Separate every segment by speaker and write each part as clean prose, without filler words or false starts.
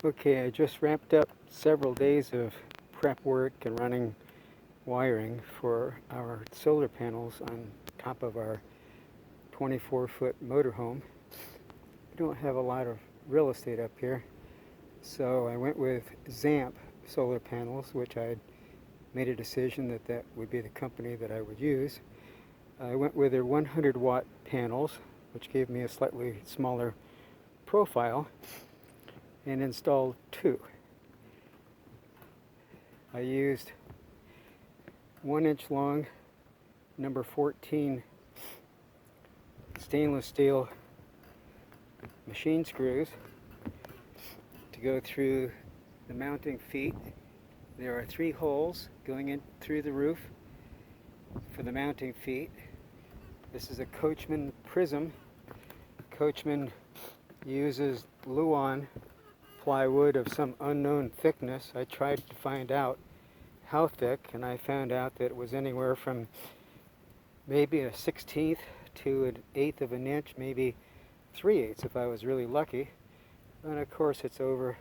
Speaker 1: Okay, I just wrapped up several days of prep work and running wiring for our solar panels on top of our 24-foot motorhome. We don't have a lot of real estate up here, so I went with Zamp Solar panels, which I had made a decision that that would be the company that I would use. I went with their 100-watt panels, which gave me a slightly smaller profile, and installed two. I used 1-inch long number 14 stainless steel machine screws to go through the mounting feet. There are 3 holes going in through the roof for the mounting feet. This is a Coachmen Prism. Coachmen uses Luan plywood of some unknown thickness. I tried to find out how thick, and I found out that it was anywhere from maybe a 1/16 to an 1/8 of an inch, maybe 3/8 if I was really lucky. And of course it's over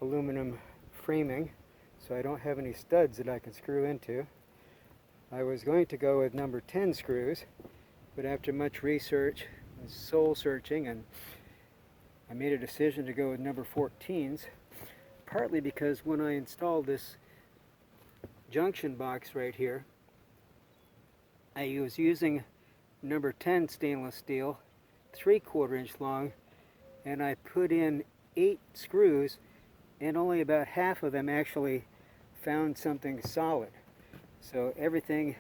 Speaker 1: aluminum framing, so I don't have any studs that I can screw into. I was going to go with number 10 screws, but after much research and soul searching, and I made a decision to go with number 14s, partly because when I installed this junction box right here, I was using number 10 stainless steel, 3/4 inch long, and I put in 8 screws, and only about half of them actually found something solid. So everything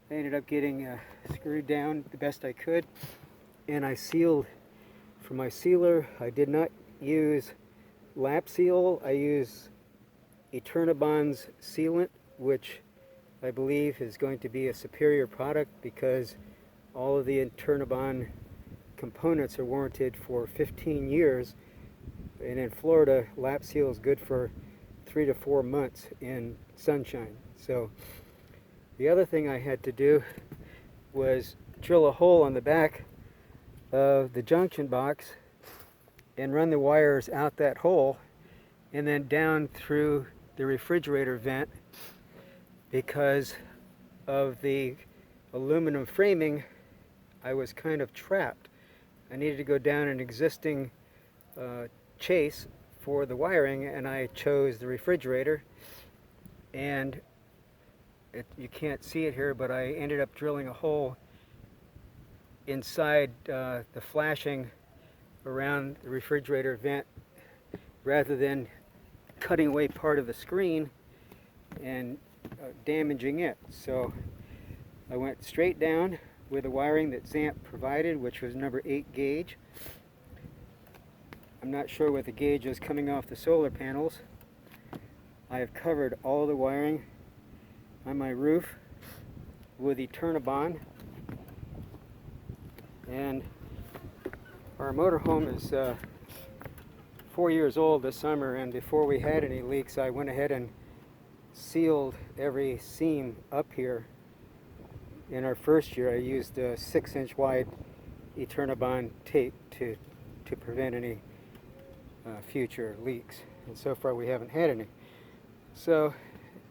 Speaker 1: I ended up getting screwed down the best I could, and I sealed. For my sealer, I did not use lap seal. I use Eternabond's sealant, which I believe is going to be a superior product because all of the Eternabond components are warranted for 15 years, and in Florida, lap seal is good for 3 to 4 months in sunshine. So the other thing I had to do was drill a hole on the back of the junction box and run the wires out that hole and then down through the refrigerator vent. Because of the aluminum framing, I was kind of trapped. I needed to go down an existing chase for the wiring, and I chose the refrigerator. And you can't see it here, but I ended up drilling a hole inside the flashing around the refrigerator vent rather than cutting away part of the screen and damaging it. So I went straight down with the wiring that Zamp provided, which was number 8 gauge. I'm not sure what the gauge is coming off the solar panels. I have covered all the wiring on my roof with Eternabond, and our motorhome is 4 years old this summer, and before we had any leaks, I went ahead and sealed every seam up here. In our first year, I used a 6-inch wide Eternabond tape to prevent any future leaks, and so far we haven't had any. So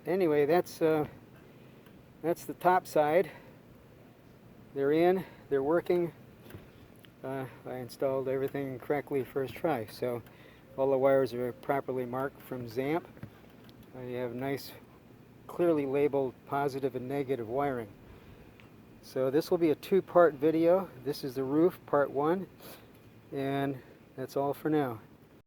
Speaker 1: anyway, that's the top side. They're in, they're working. I installed everything correctly first try, so all the wires are properly marked from Zamp. You have nice, clearly labeled positive and negative wiring. So this will be a 2-part video. This is the roof, part 1, and that's all for now.